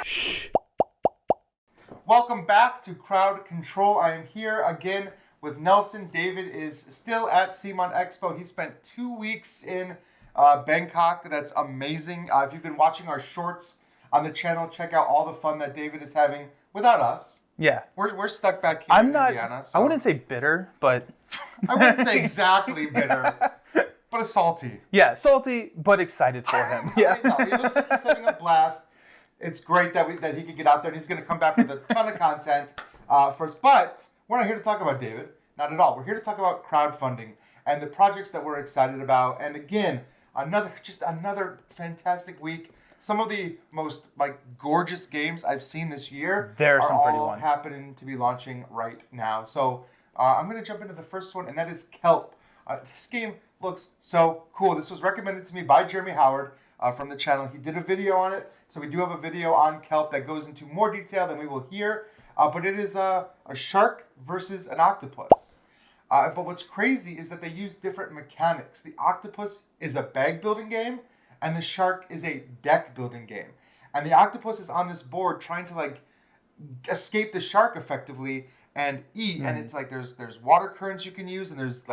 Shh. Welcome back to Crowd Control. I am here again with Nelson. David is still at CMON Expo. He spent 2 weeks in Bangkok. That's amazing. If you've been watching our shorts on the channel, check out all the fun that David is having without us. Yeah. We're stuck back here in Indiana. So I wouldn't say bitter, but... I wouldn't say exactly bitter, but salty. Yeah, salty, but excited for him. Yeah. I know. He looks like he's having a blast. It's great that he could get out there, and he's going to come back with a ton of content for us. But we're not here to talk about David. Not at all. We're here to talk about crowdfunding and the projects that we're excited about. And again, another fantastic week. Some of the most gorgeous games I've seen this year There are some all pretty ones happening to be launching right now. So I'm going to jump into the first one, and that is Kelp. This game looks so cool. This was recommended to me by Jeremy Howard from the channel. He did a video on it. So we do have a video on Kelp that goes into more detail than we will hear. But it is a shark versus an octopus. But what's crazy is that they use different mechanics. The octopus is a bag building game, and the shark is a deck building game. And the octopus is on this board trying to escape the shark effectively and eat. And it's there's water currents you can use, and there's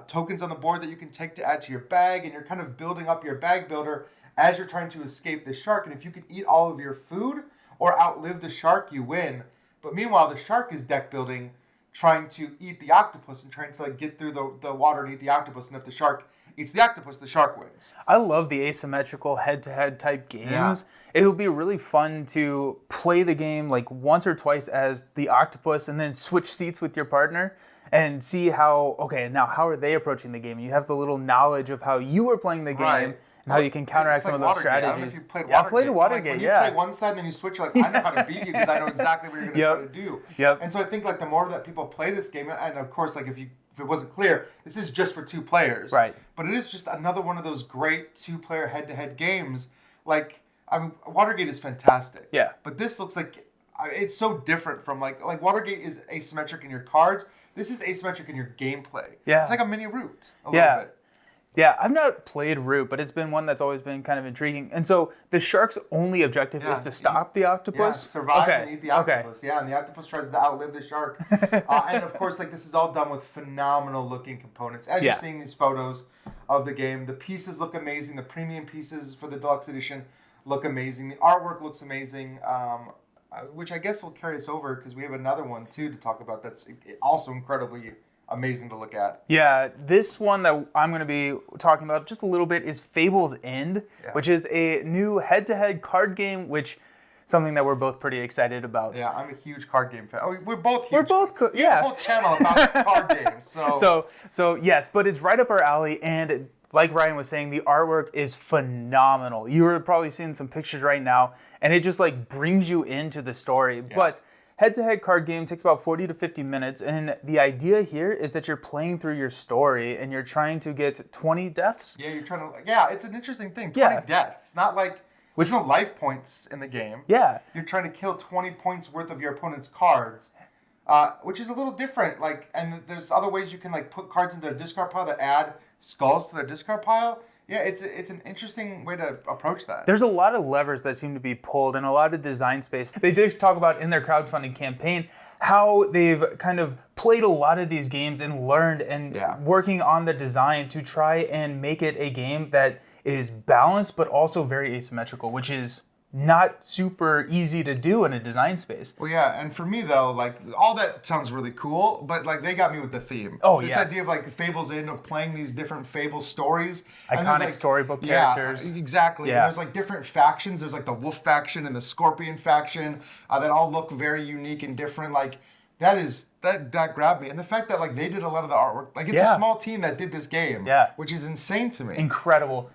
tokens on the board that you can take to add to your bag, and you're kind of building up your bag builder as you're trying to escape the shark. And if you can eat all of your food or outlive the shark, you win. But meanwhile, the shark is deck building, trying to eat the octopus and trying to get through the water and eat the octopus. And if the shark eats the octopus, the shark wins. I love the asymmetrical head-to-head type games. Yeah. It'll be really fun to play the game once or twice as the octopus and then switch seats with your partner and see how are they approaching the game? And you have the little knowledge of how you were playing the game. Right. And how you can counteract some of those strategies. I don't know if you played I played a Watergate, when you play one side and then you switch, you're I know how to beat you because I know exactly what you're going to try to do. Yep. And so I think the more that people play this game, and of course if it wasn't clear, this is just for 2 players. Right. But it is just another one of those great 2-player head-to-head games. Watergate is fantastic. Yeah. But this looks like it's so different from Watergate is asymmetric in your cards. This is asymmetric in your gameplay. Yeah. It's like a mini Root a little bit. Yeah, I've not played Root, but it's been one that's always been kind of intriguing. And so the shark's only objective is to stop the octopus? Yeah, survive and eat the octopus. Okay. Yeah, and the octopus tries to outlive the shark. And of course, this is all done with phenomenal looking components. As you're seeing these photos of the game, the pieces look amazing. The premium pieces for the deluxe edition look amazing. The artwork looks amazing, which I guess will carry us over because we have another one too to talk about that's also incredibly amazing to look at. Yeah, this one that I'm going to be talking about just a little bit is Fable's End, which is a new head-to-head card game, which something that we're both pretty excited about. Yeah, I'm a huge card game fan. Oh, we're both huge. We're both, We have a whole channel about card games. So yes, but it's right up our alley, and like Ryan was saying, the artwork is phenomenal. You are probably seeing some pictures right now, and it just brings you into the story. Yeah. But head-to-head card game takes about 40 to 50 minutes, and the idea here is that you're playing through your story, and you're trying to get 20 deaths. Yeah, you're trying to, it's an interesting thing, 20 deaths. Not there's no life points in the game. Yeah. You're trying to kill 20 points worth of your opponent's cards, which is a little different. And there's other ways you can put cards into their discard pile that add skulls to their discard pile. Yeah, it's an interesting way to approach that. There's a lot of levers that seem to be pulled and a lot of design space. They did talk about in their crowdfunding campaign how they've kind of played a lot of these games and learned and working on the design to try and make it a game that is balanced but also very asymmetrical, which is not super easy to do in a design space. Well, yeah, and for me though, all that sounds really cool, but they got me with the theme. Oh, this idea of the Fables End of playing these different Fable stories, iconic storybook characters. Yeah, exactly. Yeah. And there's different factions. There's the Wolf faction and the Scorpion faction that all look very unique and different. That grabbed me, and the fact that they did a lot of the artwork. It's a small team that did this game. Yeah. Which is insane to me. Incredible.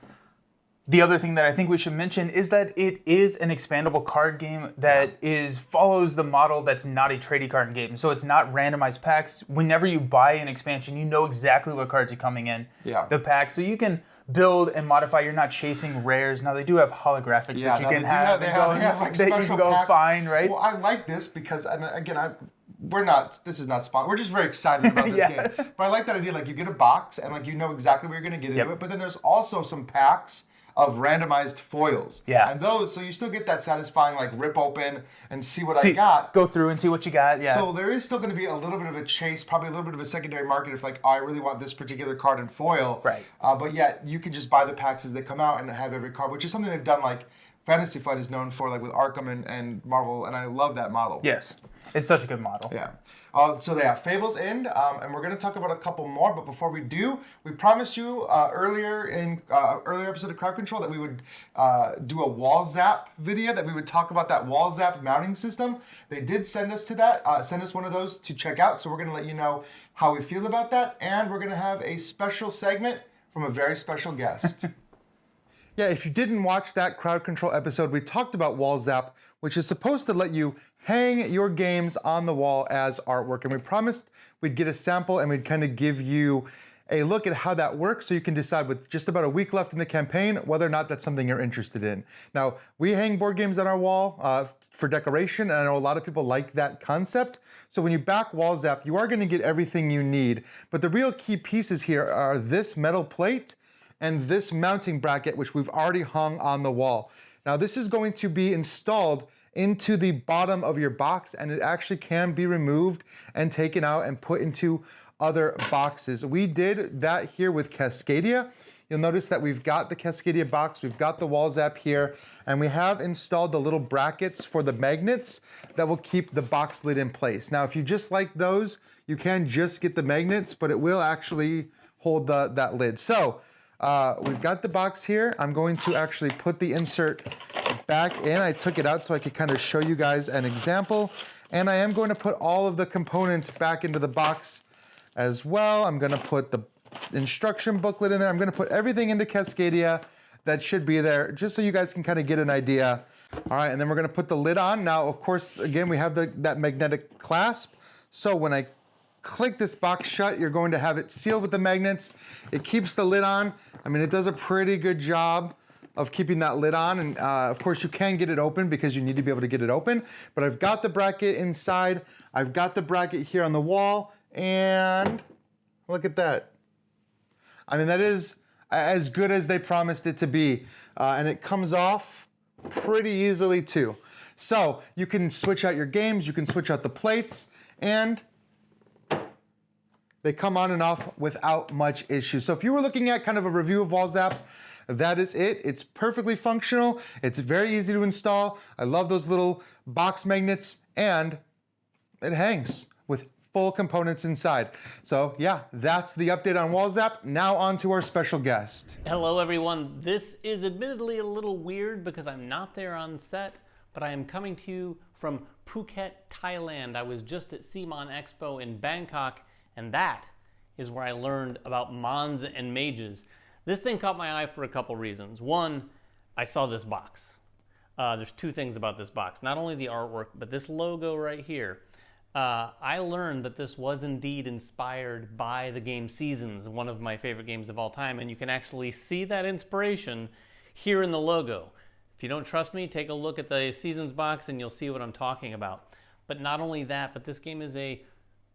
The other thing that I think we should mention is that it is an expandable card game that follows the model that's not a trading card game. So it's not randomized packs. Whenever you buy an expansion, you know exactly what cards are coming in the pack. So you can build and modify. You're not chasing rares. Now they do have holographics that you can have. They have special you can go packs. find, right? Well, I like this because, and again, this is not sponsored. We're just very excited about this game. But I like that idea. You get a box and you know exactly what you're going to get into it. But then there's also some packs of randomized foils. Yeah. And those, so you still get that satisfying like rip open and see what I got. Go through and see what you got. Yeah. So there is still going to be a little bit of a chase, probably a little bit of a secondary market if like, oh, I really want this particular card in foil. Right. But yet you can just buy the packs as they come out and have every card, which is something they've done like Fantasy Flight is known for, like with Arkham and Marvel, and I love that model. Yes. It's such a good model. Yeah. So they have Fable's End, and we're going to talk about a couple more. But before we do, we promised you earlier episode of Crowd Control that we would do a WallZap video, that we would talk about that WallZap mounting system. They did send us one of those to check out. So we're going to let you know how we feel about that, and we're going to have a special segment from a very special guest. Yeah, if you didn't watch that Crowd Control episode, we talked about WallZap, which is supposed to let you hang your games on the wall as artwork. And we promised we'd get a sample and we'd kind of give you a look at how that works so you can decide with just about a week left in the campaign whether or not that's something you're interested in. Now, we hang board games on our wall for decoration, and I know a lot of people like that concept. So when you back WallZap, you are going to get everything you need. But the real key pieces here are this metal plate and this mounting bracket, which we've already hung on the wall. Now this is going to be installed into the bottom of your box, and it actually can be removed and taken out and put into other boxes. We did that here with Cascadia. You'll notice that we've got the Cascadia box, we've got the WallZap here, and we have installed the little brackets for the magnets that will keep the box lid in place. Now, if you just like those, you can just get the magnets, but it will actually hold that lid. So, we've got the box here. I'm going to actually put the insert back in. I took it out so I could kind of show you guys an example. And I am going to put all of the components back into the box as well. I'm going to put the instruction booklet in there. I'm going to put everything into Cascadia that should be there, just so you guys can kind of get an idea. All right, and then we're going to put the lid on. Now, of course, again, we have that magnetic clasp. So when I click this box shut, you're going to have it sealed with the magnets. It keeps the lid on. I mean, it does a pretty good job of keeping that lid on. And of course, you can get it open because you need to be able to get it open. But I've got the bracket inside. I've got the bracket here on the wall. And look at that. I mean, that is as good as they promised it to be. And it comes off pretty easily too. So you can switch out your games. You can switch out the plates. And they come on and off without much issue. So if you were looking at kind of a review of WallZap, that is it. It's perfectly functional. It's very easy to install. I love those little box magnets, and it hangs with full components inside. So yeah, that's the update on WallZap. Now on to our special guest. Hello everyone. This is admittedly a little weird because I'm not there on set, but I am coming to you from Phuket, Thailand. I was just at CMON Expo in Bangkok, and that is where I learned about Mons and Mages. This thing caught my eye for a couple reasons. One, I saw this box. There's two things about this box. Not only the artwork, but this logo right here. I learned that this was indeed inspired by the game Seasons, one of my favorite games of all time, and you can actually see that inspiration here in the logo. If you don't trust me, take a look at the Seasons box and you'll see what I'm talking about. But not only that, but this game is a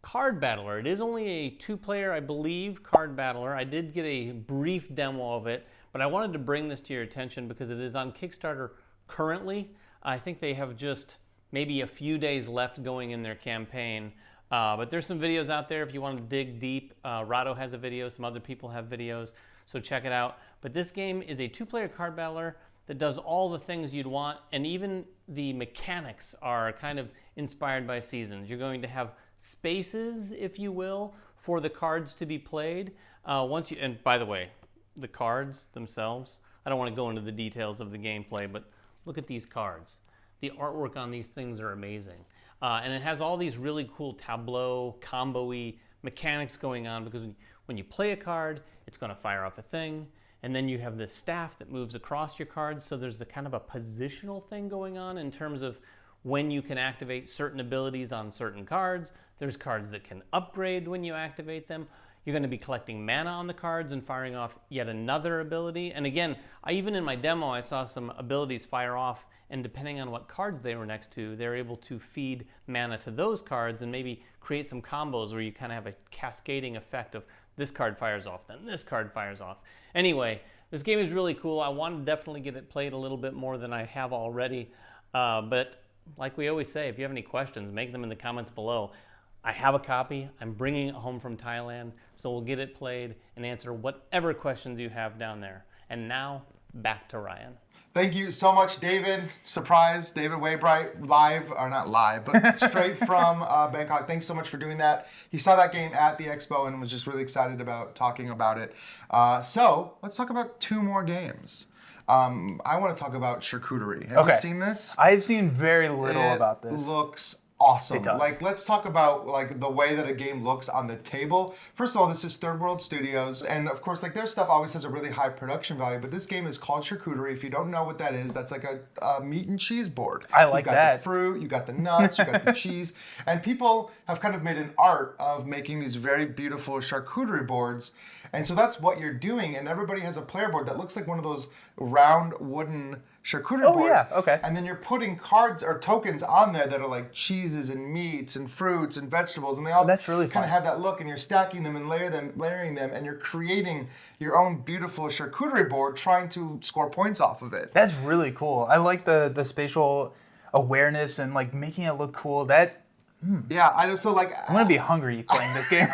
card battler. It is only a two-player, I believe, card battler. I did get a brief demo of it, but I wanted to bring this to your attention because it is on Kickstarter currently. I think they have just maybe a few days left going in their campaign. But there's some videos out there if you want to dig deep. Rado has a video, some other people have videos, so check it out. But this game is a two-player card battler that does all the things you'd want, and even the mechanics are kind of inspired by Seasons. You're going to have spaces, if you will, for the cards to be played. And by the way, the cards themselves, I don't want to go into the details of the gameplay, but look at these cards. The artwork on these things are amazing. And it has all these really cool tableau, combo-y mechanics going on, because when you play a card, it's going to fire off a thing, and then you have this staff that moves across your cards, so there's a kind of a positional thing going on in terms of when you can activate certain abilities on certain cards. There's cards that can upgrade when you activate them. You're going to be collecting mana on the cards and firing off yet another ability. And again, even in my demo, I saw some abilities fire off, and depending on what cards they were next to, they're able to feed mana to those cards and maybe create some combos where you kind of have a cascading effect of this card fires off, then this card fires off. Anyway, This game is really cool. I want to definitely get it played a little bit more than I have already. But like we always say, if you have any questions, make them in the comments below. I have a copy. I'm bringing it home from Thailand, so we'll get it played and answer whatever questions you have down there. And now, back to Ryan. Thank you so much, David. Surprise, David Waybright, live, or not live, but straight from Bangkok. Thanks so much for doing that. He saw that game at the expo and was just really excited about talking about it. So let's talk about 2 more games. I want to talk about charcuterie. Have you seen this? I've seen very little about this. It looks awesome. It does. Like, let's talk about like the way that a game looks on the table. First of all, this is Third World Studios, and of course, like their stuff always has a really high production value. But this game is called charcuterie. If you don't know what that is, that's like a meat and cheese board. I like that. You got the fruit, you got the nuts, you got the cheese, and people have kind of made an art of making these very beautiful charcuterie boards. And so that's what you're doing, and everybody has a player board that looks like one of those round wooden charcuterie boards. Oh yeah, okay. And then you're putting cards or tokens on there that are like cheeses and meats and fruits and vegetables, and they all that's really kind fun. of have that look. And you're stacking them and layering them, and you're creating your own beautiful charcuterie board, trying to score points off of it. That's really cool. I like the spatial awareness and like making it look cool. Yeah, I know. So like, I'm gonna be hungry playing this game.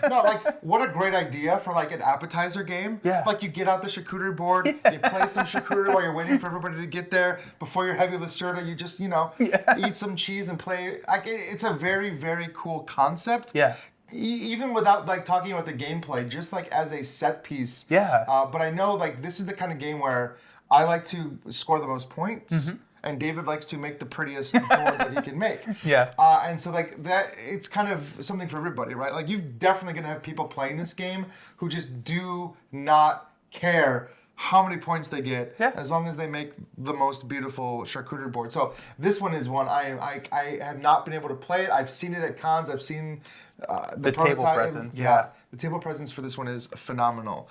no, like, what a great idea for like an appetizer game. Yeah. Like, you get out the charcuterie board, you play some charcuterie while you're waiting for everybody to get there. Before your heavy Lacerda, you just, eat some cheese and play. Like, it's a very, very cool concept. Yeah. Even without like talking about the gameplay, just like as a set piece. Yeah. But I know like this is the kind of game where I like to score the most points. Mm-hmm. And David likes to make the prettiest board that he can make. Yeah. And so like that, it's kind of something for everybody, right? Like, you're definitely gonna have people playing this game who just do not care how many points they get, as long as they make the most beautiful charcuterie board. So this one is one I have not been able to play it. I've seen it at cons. I've seen the table presence. Yeah, the table presence for this one is phenomenal.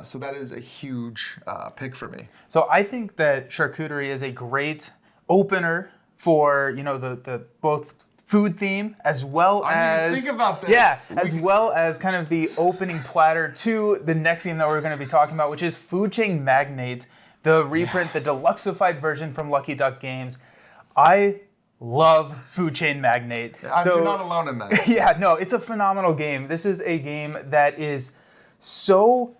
So that is a huge pick for me. So I think that charcuterie is a great opener for the both food theme as well I as didn't even think about this. Yeah, as well as kind of the opening platter to the next game that we're going to be talking about, which is Food Chain Magnate, the reprint, the deluxeified version from Lucky Duck Games. I love Food Chain Magnate. You're not alone in that. Yeah, no, it's a phenomenal game. This is a game that is so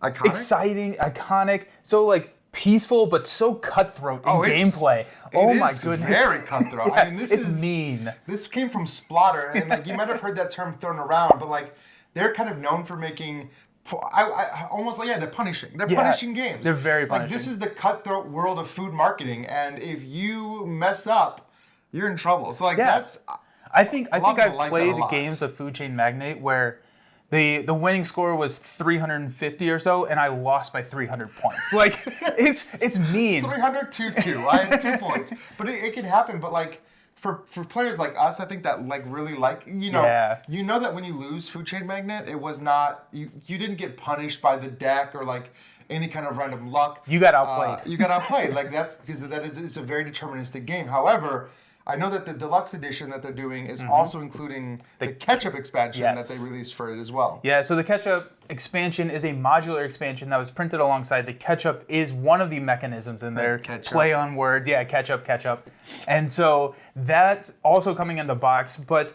Iconic? exciting, iconic, so like peaceful, but so cutthroat in gameplay. Oh my goodness. Very cutthroat. Yeah, I mean, it's mean. This came from Splotter, and like you might have heard that term thrown around, but like they're kind of known for making. I almost like they're punishing. They're punishing games. They're very punishing. Like, this is the cutthroat world of food marketing, and if you mess up, you're in trouble. So like that's. I think I've like played that a lot. games of Food Chain Magnate where the winning score was 350 or so, and I lost by 300 points. Like it's mean. 300-2-2. I had 2 points, but it can happen. But like. For players like us, I think that like really like you know that when you lose Food Chain Magnate, it was not you didn't get punished by the deck or like any kind of random luck. You got outplayed. Like that's because it's a very deterministic game. However, I know that the deluxe edition that they're doing is also including the ketchup expansion that they released for it as well. Yeah, so the ketchup expansion is a modular expansion that was printed alongside. The ketchup is one of the mechanisms in there. Play on words. Yeah, ketchup. And so that's also coming in the box. But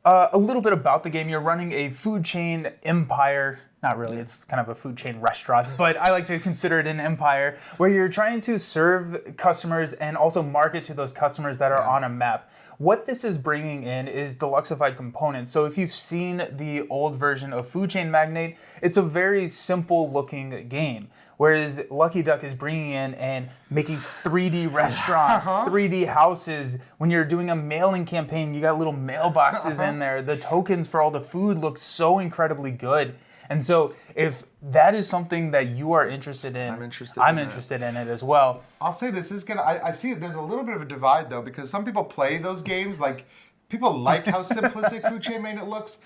a little bit about the game. You're running a food chain empire. Not really, it's kind of a food chain restaurant, but I like to consider it an empire where you're trying to serve customers and also market to those customers that are on a map. What this is bringing in is deluxeified components. So if you've seen the old version of Food Chain Magnate, it's a very simple looking game. Whereas Lucky Duck is bringing in and making 3D restaurants, 3D houses. When you're doing a mailing campaign, you got little mailboxes in there. The tokens for all the food look so incredibly good. And so if that is something that you are interested in, I'm interested in it as well. I'll say this is gonna, I see there's a little bit of a divide though, because some people play those games, like people like how simplistic Food Chain Magnate looks.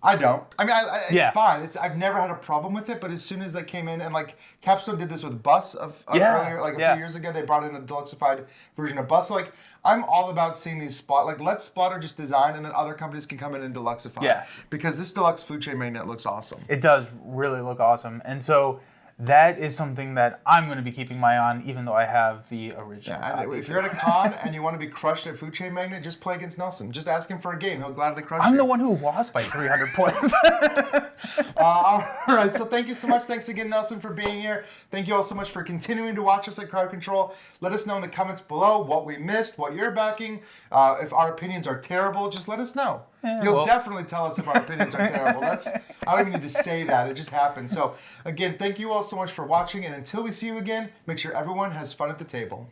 I don't. I mean, it's Yeah. fine. I've never had a problem with it, but as soon as they came in, and like Capstone did this with Bus earlier, like a few years ago, they brought in a deluxified version of Bus. So, like, I'm all about seeing these let Splatter just design, and then other companies can come in and deluxify. Yeah. Because this deluxe food chain magnet looks awesome. It does really look awesome. And so that is something that I'm going to be keeping my eye on, even though I have the original. Yeah, if you're at a con and you want to be crushed at Food Chain Magnet, just play against Nelson. Just ask him for a game. He'll gladly crush you. I'm the one who lost by 300 points. All right, so thank you so much. Thanks again, Nelson, for being here. Thank you all so much for continuing to watch us at Crowd Control. Let us know in the comments below what we missed, what you're backing. If our opinions are terrible, just let us know. You'll definitely tell us if our opinions are terrible. I don't even need to say that. It just happened. So, again, thank you all so much for watching. And until we see you again, make sure everyone has fun at the table.